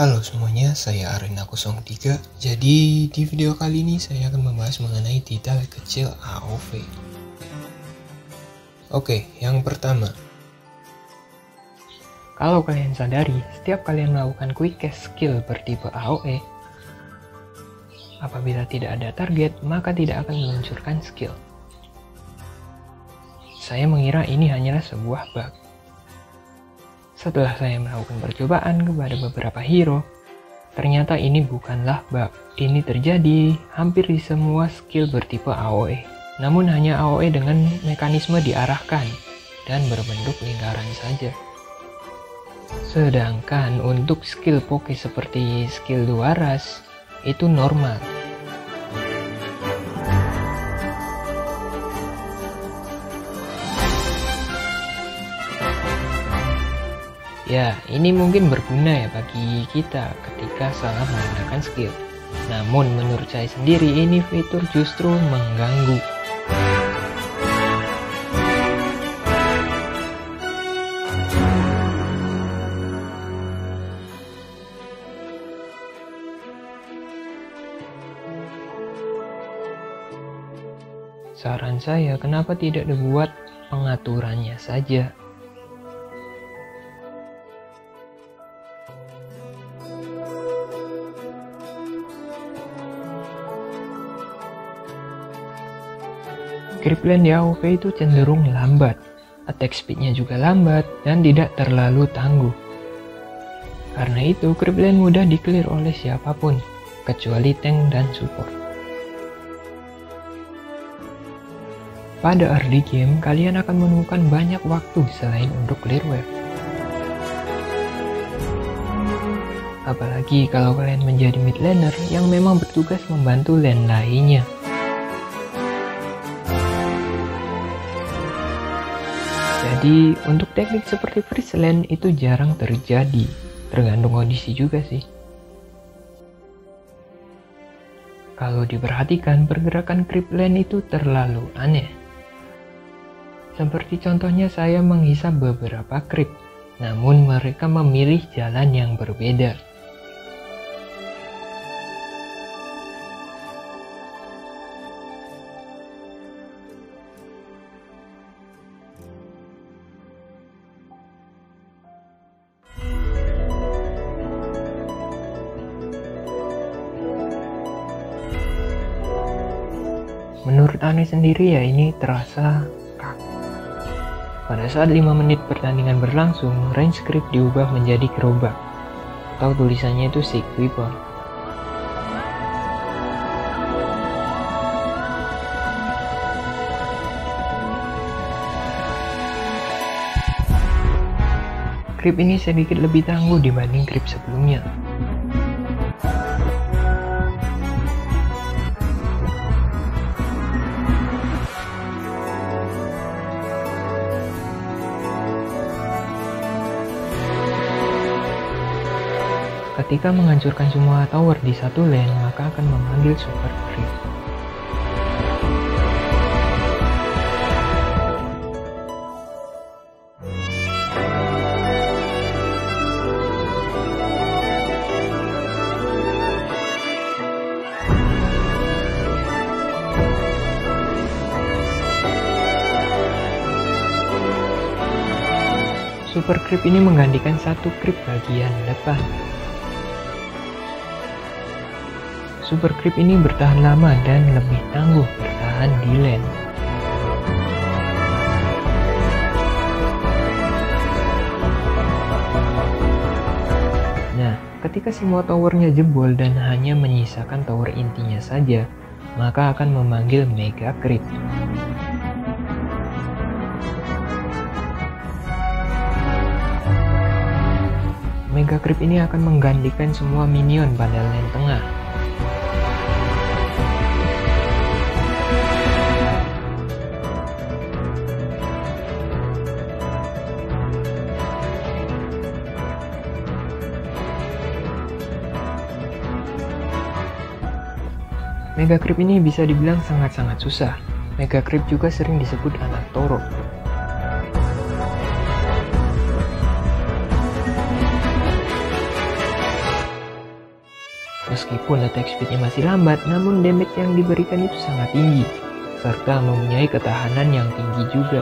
Halo semuanya, saya Arena03. Jadi di video kali ini saya akan membahas mengenai detail kecil AOV. Oke, yang pertama. Kalau kalian sadari, setiap kalian melakukan quick cast skill bertipe AOE, apabila tidak ada target, maka tidak akan meluncurkan skill. Saya mengira ini hanyalah sebuah bug. Setelah saya melakukan percobaan kepada beberapa hero, ternyata ini bukanlah bug. Ini terjadi hampir di semua skill bertipe AOE. Namun hanya AOE dengan mekanisme diarahkan dan berbentuk lingkaran saja. Sedangkan untuk skill poke seperti skill Duaras, itu normal. Ya, ini mungkin berguna ya bagi kita ketika salah menggunakan skill. Namun menurut saya sendiri ini fitur justru mengganggu. Saran saya, kenapa tidak dibuat pengaturannya saja? Creepland di AOV itu cenderung lambat, attack speednya juga lambat, dan tidak terlalu tangguh. Karena itu, Creepland mudah di-clear oleh siapapun, kecuali tank dan support. Pada early game, kalian akan menemukan banyak waktu selain untuk clear wave. Apalagi kalau kalian menjadi mid laner yang memang bertugas membantu lane lainnya. Jadi untuk teknik seperti freeze lane itu jarang terjadi, tergantung kondisi juga sih. Kalau diperhatikan, pergerakan creep lane itu terlalu aneh. Seperti contohnya saya menghisap beberapa creep, namun mereka memilih jalan yang berbeda. Menurut aneh sendiri ya ini terasa kaku. Pada saat 5 menit pertandingan berlangsung, range creep diubah menjadi gerobak, atau tulisannya itu sick weapon. Creep ini sedikit lebih tangguh dibanding creep sebelumnya. Ketika menghancurkan semua tower di satu lane, maka akan memanggil super creep. Super creep ini menggantikan satu creep bagian depan. Super creep ini bertahan lama dan lebih tangguh bertahan di lane. Nah, ketika semua towernya jebol dan hanya menyisakan tower intinya saja, maka akan memanggil mega creep. Mega creep ini akan menggantikan semua minion pada lane tengah. Mega creep ini bisa dibilang sangat-sangat susah. Mega creep juga sering disebut anak Toro. Meskipun attack speednya masih lambat, namun damage yang diberikan itu sangat tinggi, serta mempunyai ketahanan yang tinggi juga.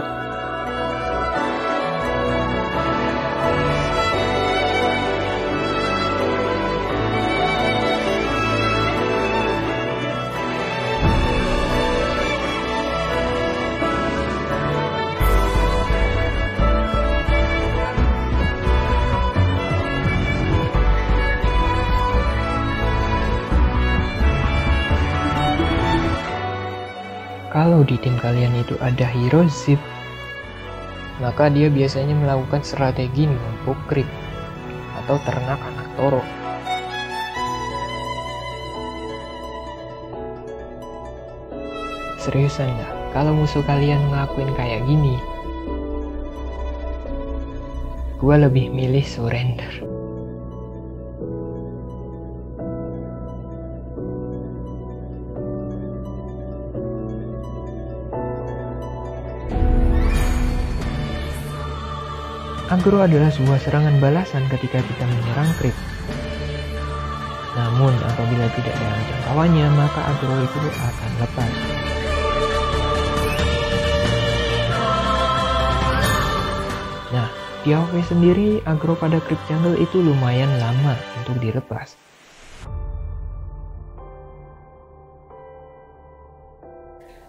Kalau di tim kalian itu ada hero Zip, maka dia biasanya melakukan strategi numpuk creep atau ternak anak toro. Seriusan dah, kalau musuh kalian ngelakuin kayak gini, gua lebih milih surrender. Aggro adalah sebuah serangan balasan ketika kita menyerang creep. Namun apabila tidak dalam jangkauannya, maka aggro itu akan lepas. Nah, di AoE sendiri, aggro pada creep jungle itu lumayan lama untuk dilepas.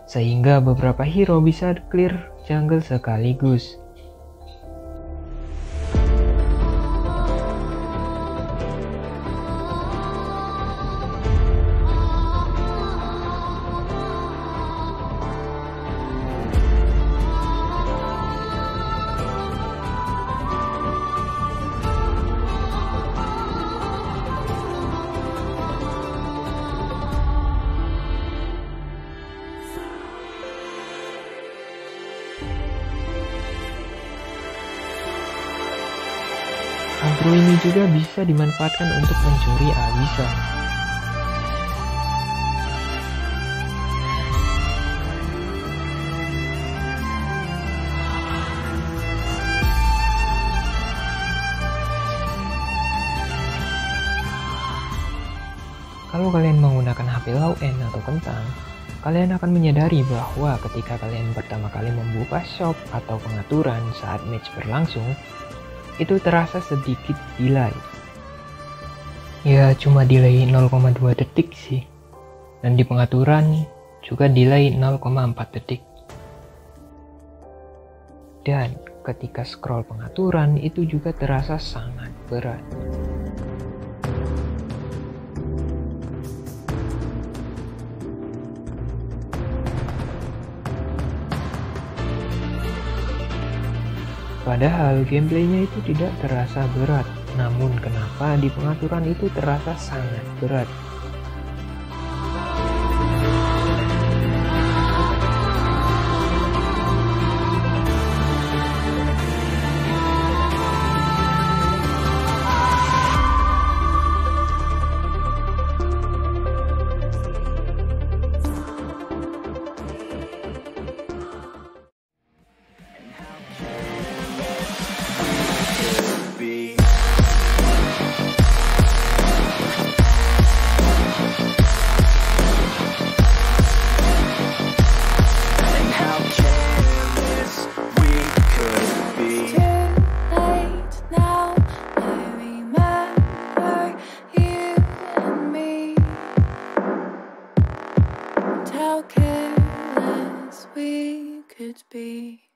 Sehingga beberapa hero bisa clear jungle sekaligus. Aggro ini juga bisa dimanfaatkan untuk mencuri Abyssal. Kalau kalian menggunakan HP low end atau kentang, kalian akan menyadari bahwa ketika kalian pertama kali membuka shop atau pengaturan saat match berlangsung, itu terasa sedikit delay. Ya cuma delay 0,2 detik sih. Dan di pengaturan juga delay 0,4 detik. Dan ketika scroll pengaturan itu juga terasa sangat berat. Padahal gameplaynya itu tidak terasa berat, namun kenapa di pengaturan itu terasa sangat berat? How careless we could be.